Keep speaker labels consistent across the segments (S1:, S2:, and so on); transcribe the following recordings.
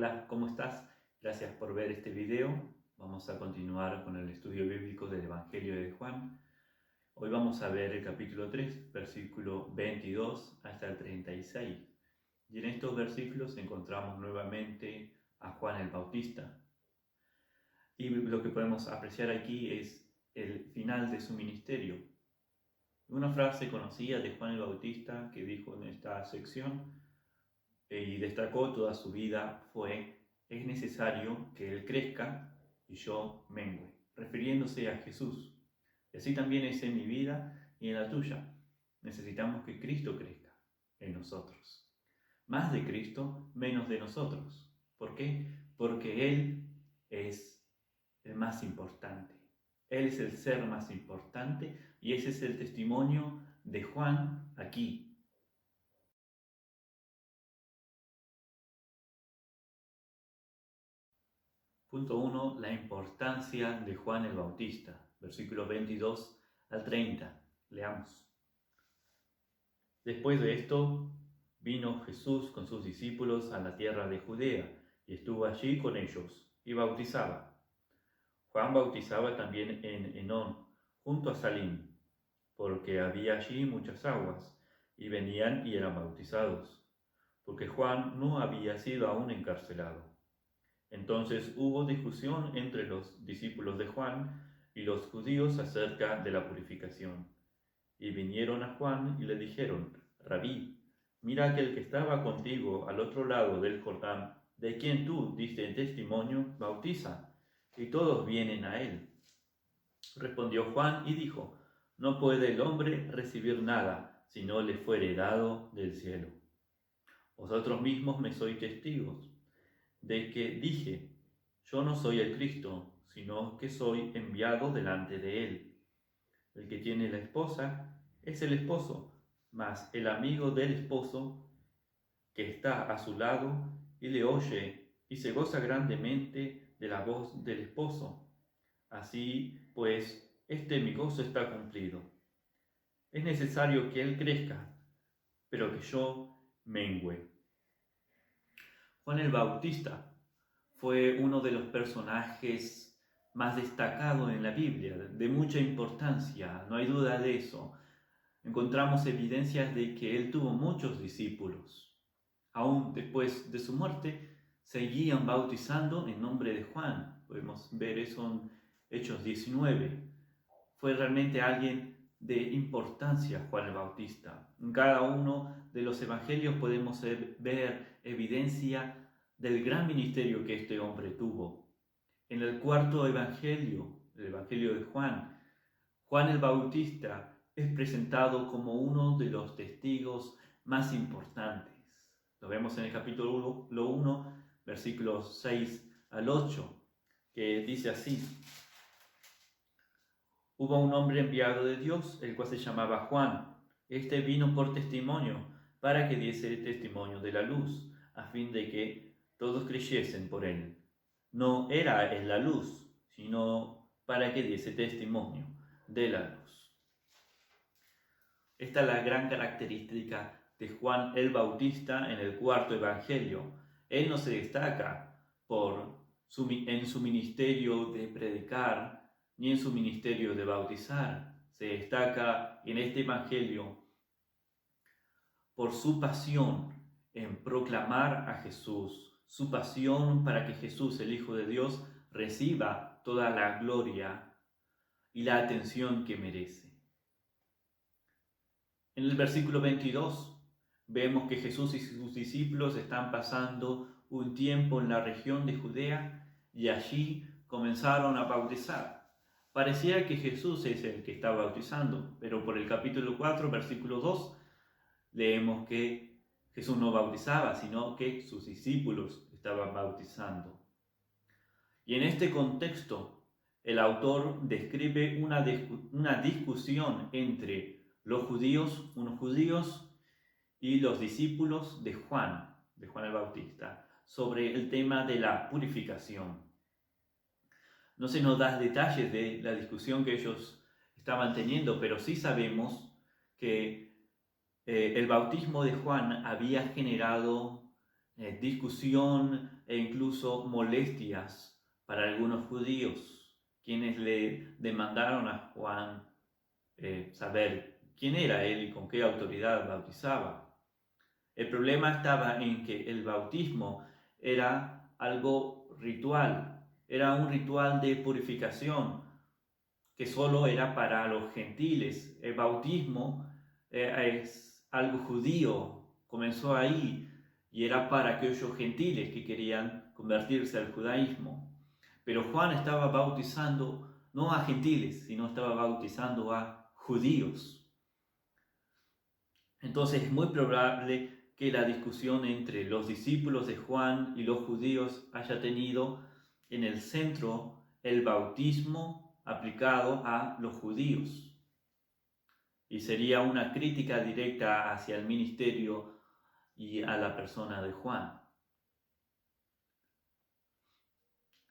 S1: Hola, ¿cómo estás? Gracias por ver este video. Vamos a continuar con el estudio bíblico del Evangelio de Juan. Hoy vamos a ver el capítulo 3, versículo 22 hasta el 36. Y en estos versículos encontramos nuevamente a Juan el Bautista. Y lo que podemos apreciar aquí es el final de su ministerio. Una frase conocida de Juan el Bautista que dijo en esta sección y destacó toda su vida fue: es necesario que Él crezca y yo mengüe, refiriéndose a Jesús. Y así también es en mi vida y en la tuya. Necesitamos que Cristo crezca en nosotros. Más de Cristo, menos de nosotros. ¿Por qué? Porque Él es el más importante. Él es el ser más importante y ese es el testimonio de Juan aquí. Punto 1. La importancia de Juan el Bautista. Versículos 22 al 30. Leamos. Después de esto, vino Jesús con sus discípulos a la tierra de Judea, y estuvo allí con ellos, y bautizaba. Juan bautizaba también en Enón, junto a Salim, porque había allí muchas aguas, y venían y eran bautizados, porque Juan no había sido aún encarcelado. Entonces hubo discusión entre los discípulos de Juan y los judíos acerca de la purificación. Y vinieron a Juan y le dijeron: Rabí, mira que el que estaba contigo al otro lado del Jordán, de quien tú diste testimonio, bautiza, y todos vienen a él. Respondió Juan y dijo: No puede el hombre recibir nada si no le fuere dado del cielo. Vosotros mismos me sois testigos de que dije: yo no soy el Cristo, sino que soy enviado delante de él. El que tiene la esposa es el esposo, mas el amigo del esposo que está a su lado y le oye y se goza grandemente de la voz del esposo. Así pues, mi gozo está cumplido. Es necesario que él crezca, pero que yo mengüe. Juan el Bautista fue uno de los personajes más destacados en la Biblia, de mucha importancia, no hay duda de eso. Encontramos evidencias de que él tuvo muchos discípulos. Aún después de su muerte, seguían bautizando en nombre de Juan. Podemos ver eso en Hechos 19. Fue realmente alguien de importancia Juan el Bautista. En cada uno de los evangelios podemos ver evidencia del gran ministerio que este hombre tuvo. En el cuarto evangelio, el evangelio de Juan, Juan el Bautista es presentado como uno de los testigos más importantes. Lo vemos en el capítulo 1, versículos 6 al 8, que dice así: Hubo un hombre enviado de Dios, el cual se llamaba Juan. Este vino por testimonio, para que diese el testimonio de la luz, a fin de que todos creyesen por él. No era él la luz, sino para que diese testimonio de la luz. Esta es la gran característica de Juan el Bautista en el cuarto evangelio. Él no se destaca en su ministerio de predicar, ni en su ministerio de bautizar. Se destaca en este evangelio por su pasión en proclamar a Jesús, su pasión para que Jesús, el Hijo de Dios, reciba toda la gloria y la atención que merece. En el versículo 22 vemos que Jesús y sus discípulos están pasando un tiempo en la región de Judea y allí comenzaron a bautizar. Parecía que Jesús es el que está bautizando, pero por el capítulo 4, versículo 2, leemos que Jesús no bautizaba, sino que sus discípulos estaban bautizando. Y en este contexto, el autor describe una discusión entre unos judíos, y los discípulos de Juan el Bautista, sobre el tema de la purificación. No se nos da detalles de la discusión que ellos estaban teniendo, pero sí sabemos que el bautismo de Juan había generado discusión e incluso molestias para algunos judíos, quienes le demandaron a Juan saber quién era él y con qué autoridad bautizaba. El problema estaba en que el bautismo era algo ritual, era un ritual de purificación que solo era para los gentiles. El bautismo es algo judío, comenzó ahí y era para aquellos gentiles que querían convertirse al judaísmo. Pero Juan estaba bautizando no a gentiles, sino estaba bautizando a judíos. Entonces es muy probable que la discusión entre los discípulos de Juan y los judíos haya tenido en el centro el bautismo aplicado a los judíos. Y sería una crítica directa hacia el ministerio y a la persona de Juan.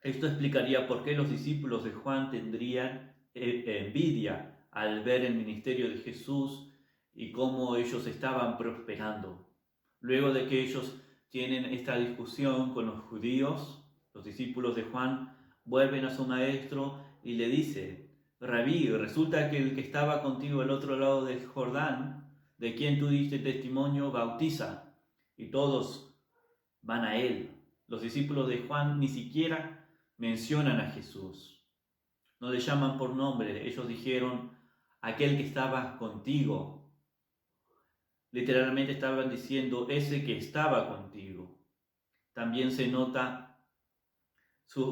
S1: Esto explicaría por qué los discípulos de Juan tendrían envidia al ver el ministerio de Jesús y cómo ellos estaban prosperando. Luego de que ellos tienen esta discusión con los judíos, los discípulos de Juan vuelven a su maestro y le dicen: Rabí, resulta que el que estaba contigo al otro lado del Jordán, de quien tú diste testimonio, bautiza, y todos van a él. Los discípulos de Juan ni siquiera mencionan a Jesús, no le llaman por nombre. Ellos dijeron: aquel que estaba contigo. Literalmente estaban diciendo ese que estaba contigo. También se nota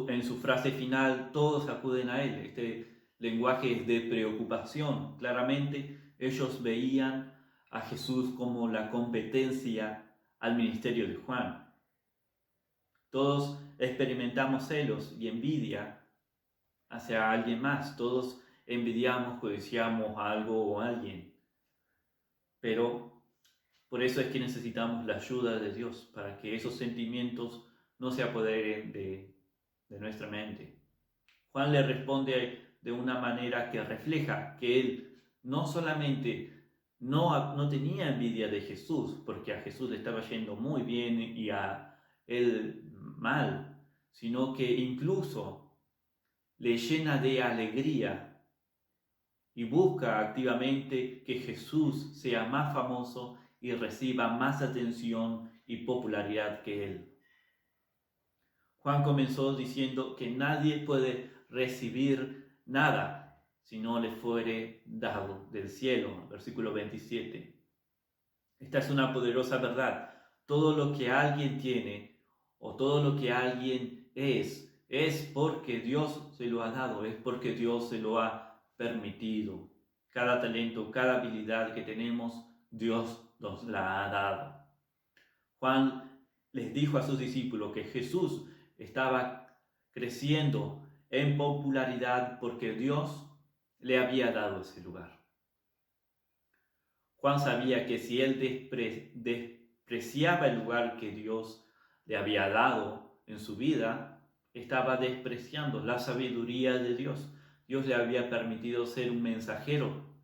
S1: en su frase final: todos acuden a él. Este lenguaje es de preocupación. Claramente ellos veían a Jesús como la competencia al ministerio de Juan. Todos experimentamos celos y envidia hacia alguien más. Todos envidiamos, codiciamos a algo o a alguien. Pero por eso es que necesitamos la ayuda de Dios, para que esos sentimientos no se apoderen de nuestra mente. Juan le responde de una manera que refleja que él no solamente no tenía envidia de Jesús, porque a Jesús le estaba yendo muy bien y a él mal, sino que incluso le llena de alegría y busca activamente que Jesús sea más famoso y reciba más atención y popularidad que él. Juan comenzó diciendo que nadie puede recibir nada si no le fuere dado del cielo, versículo 27. Esta es una poderosa verdad. Todo lo que alguien tiene o todo lo que alguien es porque Dios se lo ha dado, es porque Dios se lo ha permitido. Cada talento, cada habilidad que tenemos, Dios nos la ha dado. Juan les dijo a sus discípulos que Jesús estaba creciendo en popularidad porque Dios le había dado ese lugar. Juan sabía que si él despreciaba el lugar que Dios le había dado en su vida, estaba despreciando la sabiduría de Dios. Dios le había permitido ser un mensajero,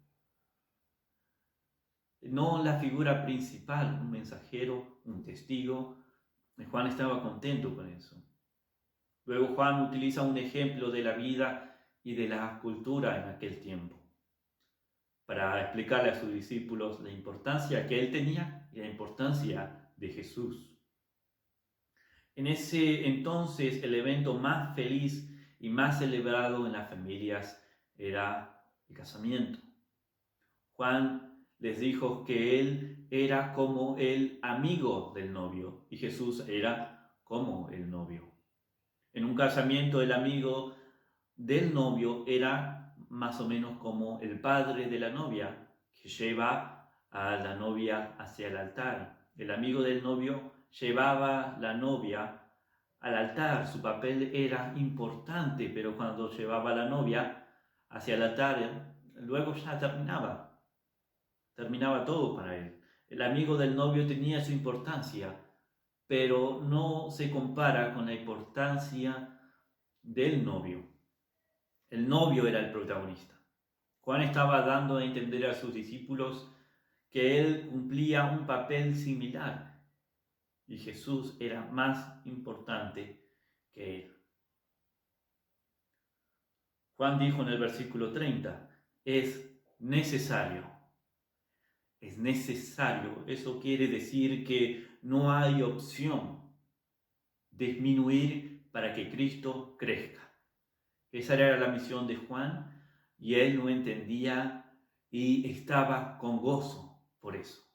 S1: no la figura principal, un mensajero, un testigo. Juan estaba contento con eso. Luego Juan utiliza un ejemplo de la vida y de la cultura en aquel tiempo para explicarle a sus discípulos la importancia que él tenía y la importancia de Jesús. En ese entonces, el evento más feliz y más celebrado en las familias era el casamiento. Juan les dijo que él era como el amigo del novio y Jesús era como el novio. En un casamiento, el amigo del novio era más o menos como el padre de la novia, que lleva a la novia hacia el altar. El amigo del novio llevaba la novia al altar. Su papel era importante, pero cuando llevaba a la novia hacia el altar, luego ya terminaba todo para él. El amigo del novio tenía su importancia, pero no se compara con la importancia del novio. El novio era el protagonista. Juan estaba dando a entender a sus discípulos que él cumplía un papel similar y Jesús era más importante que él. Juan dijo en el versículo 30, es necesario. Es necesario. Eso quiere decir que no hay opción de disminuir para que Cristo crezca. Esa era la misión de Juan y él lo entendía y estaba con gozo por eso.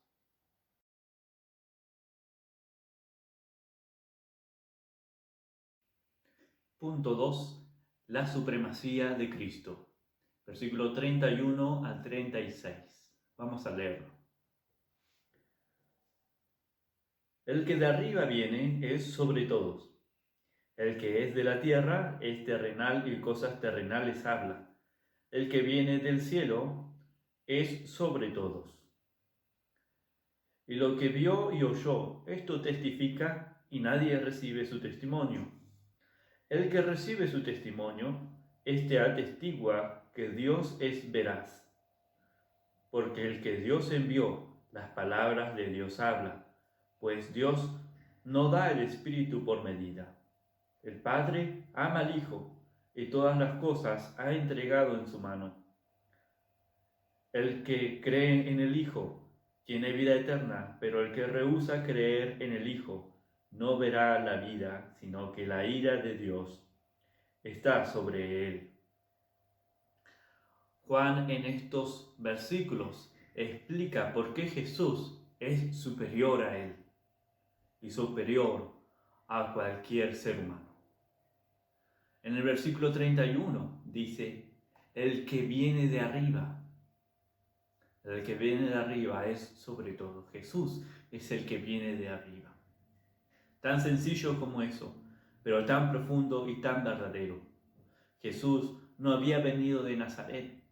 S1: Punto 2. La supremacía de Cristo. Versículo 31 al 36. Vamos a leerlo. El que de arriba viene es sobre todos. El que es de la tierra es terrenal y cosas terrenales habla. El que viene del cielo es sobre todos. Y lo que vio y oyó, esto testifica, y nadie recibe su testimonio. El que recibe su testimonio, éste atestigua que Dios es veraz. Porque el que Dios envió, las palabras de Dios habla, pues Dios no da el Espíritu por medida. El Padre ama al Hijo, y todas las cosas ha entregado en su mano. El que cree en el Hijo tiene vida eterna, pero el que rehúsa creer en el Hijo no verá la vida, sino que la ira de Dios está sobre él. Juan en estos versículos explica por qué Jesús es superior a él y superior a cualquier ser humano. En el versículo 31 dice, el que viene de arriba. El que viene de arriba es sobre todo. Jesús es el que viene de arriba. Tan sencillo como eso, pero tan profundo y tan verdadero. Jesús no había venido de Nazaret.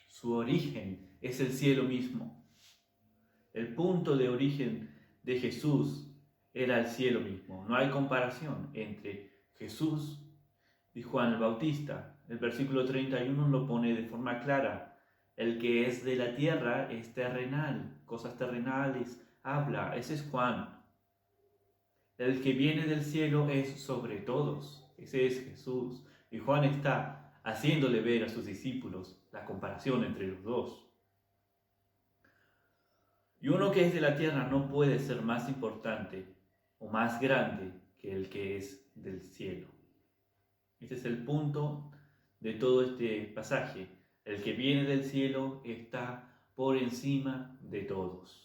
S1: Su origen es el cielo mismo. El punto de origen de Jesús era el cielo mismo. No hay comparación entre Jesús y Juan el Bautista. El versículo 31 lo pone de forma clara. El que es de la tierra es terrenal, cosas terrenales habla. Ese es Juan. El que viene del cielo es sobre todos. Ese es Jesús. Y Juan está haciéndole ver a sus discípulos la comparación entre los dos. Y uno que es de la tierra no puede ser más importante o más grande que el que es del cielo. Este es el punto de todo este pasaje. El que viene del cielo está por encima de todos.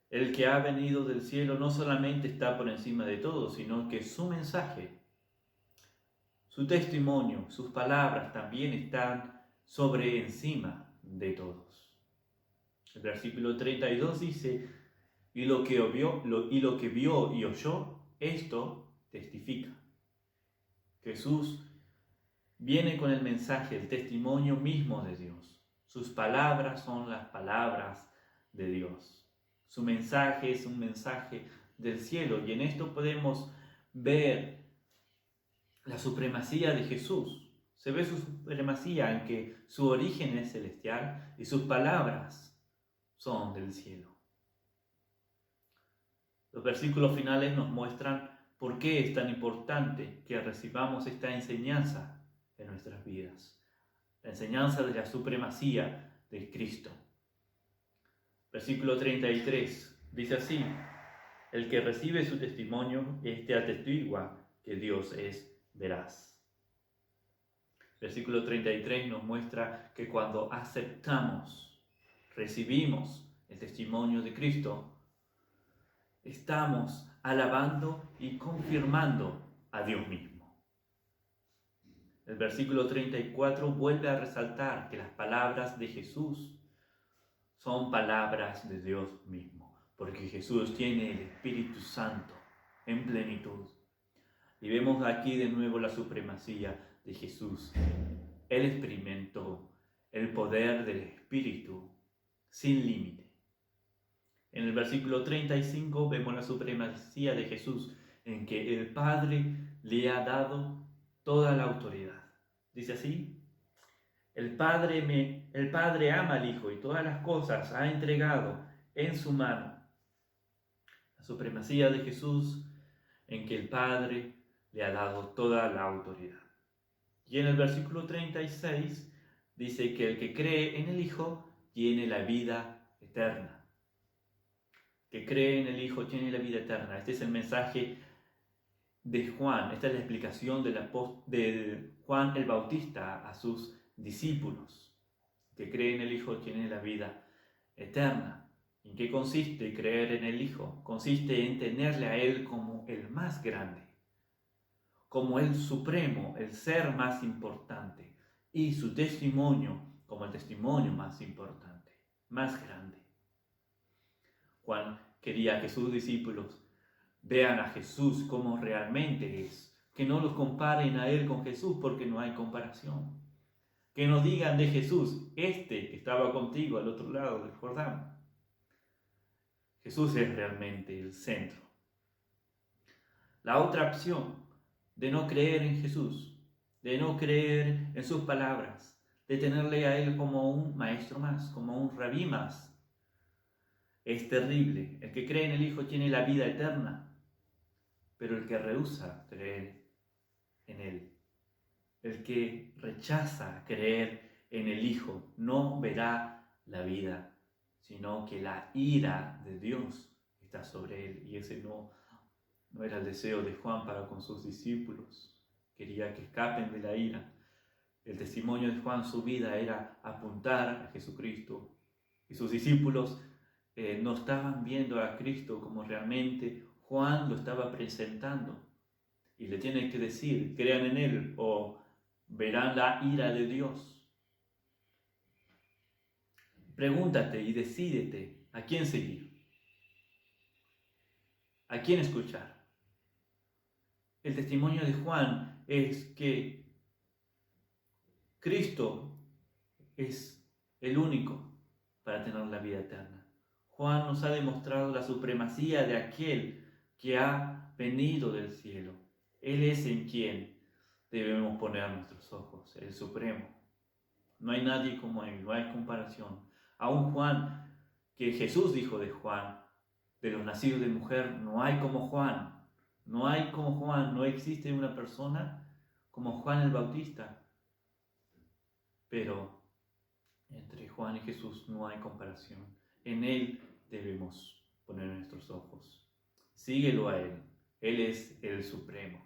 S1: El que ha venido del cielo no solamente está por encima de todos, sino que su mensaje, su testimonio, sus palabras también están sobre encima de todos. El versículo 32 dice, y lo que vio y oyó, esto testifica. Jesús viene con el mensaje, el testimonio mismo de Dios. Sus palabras son las palabras de Dios. Su mensaje es un mensaje del cielo y en esto podemos ver la supremacía de Jesús. Se ve su supremacía en que su origen es celestial y sus palabras son del cielo. Los versículos finales nos muestran por qué es tan importante que recibamos esta enseñanza en nuestras vidas. La enseñanza de la supremacía de Cristo. Versículo 33 dice así, el que recibe su testimonio, este atestigua que Dios es veraz. Versículo 33 nos muestra que cuando aceptamos, recibimos el testimonio de Cristo, estamos alabando y confirmando a Dios mismo. El versículo 34 vuelve a resaltar que las palabras de Jesús son palabras de Dios mismo, porque Jesús tiene el Espíritu Santo en plenitud. Y vemos aquí de nuevo la supremacía de Jesús. Él experimentó el poder del Espíritu sin límite. En el versículo 35 vemos la supremacía de Jesús, en que el Padre le ha dado toda la autoridad. Dice así, el Padre ama al Hijo y todas las cosas ha entregado en su mano. supremacía de Jesús en que el Padre le ha dado toda la autoridad. Y en el versículo 36 dice que el que cree en el Hijo tiene la vida eterna. Que cree en el Hijo tiene la vida eterna. Este es el mensaje de Juan. Esta es la explicación de Juan el Bautista a sus discípulos. Que cree en el Hijo tiene la vida eterna. ¿En qué consiste creer en el Hijo? Consiste en tenerle a Él como el más grande, como el supremo, el ser más importante, y su testimonio como el testimonio más importante, más grande. Juan quería que sus discípulos vean a Jesús como realmente es, que no los comparen a Él con Jesús porque no hay comparación. Que no digan de Jesús, este que estaba contigo al otro lado del Jordán. Jesús es realmente el centro. La otra opción de no creer en Jesús, de no creer en sus palabras, de tenerle a Él como un maestro más, como un rabí más, es terrible. El que cree en el Hijo tiene la vida eterna, pero el que rehúsa creer en Él, el que rechaza creer en el Hijo, no verá la vida, sino que la ira de Dios está sobre él. Y ese no era el deseo de Juan para con sus discípulos. Quería que escapen de la ira. El testimonio de Juan, su vida era apuntar a Jesucristo. Y sus discípulos no estaban viendo a Cristo como realmente Juan lo estaba presentando. Y le tienen que decir, crean en Él o verán la ira de Dios. Pregúntate y decídete a quién seguir, a quién escuchar. El testimonio de Juan es que Cristo es el único para tener la vida eterna. Juan nos ha demostrado la supremacía de aquel que ha venido del cielo. Él es en quien debemos poner nuestros ojos, el Supremo. No hay nadie como Él, no hay comparación. Aún Juan, que Jesús dijo de Juan, de los nacidos de mujer, no hay como Juan. No hay como Juan, no existe una persona como Juan el Bautista. Pero entre Juan y Jesús no hay comparación. En Él debemos poner nuestros ojos. Síguelo a Él. Él es el Supremo.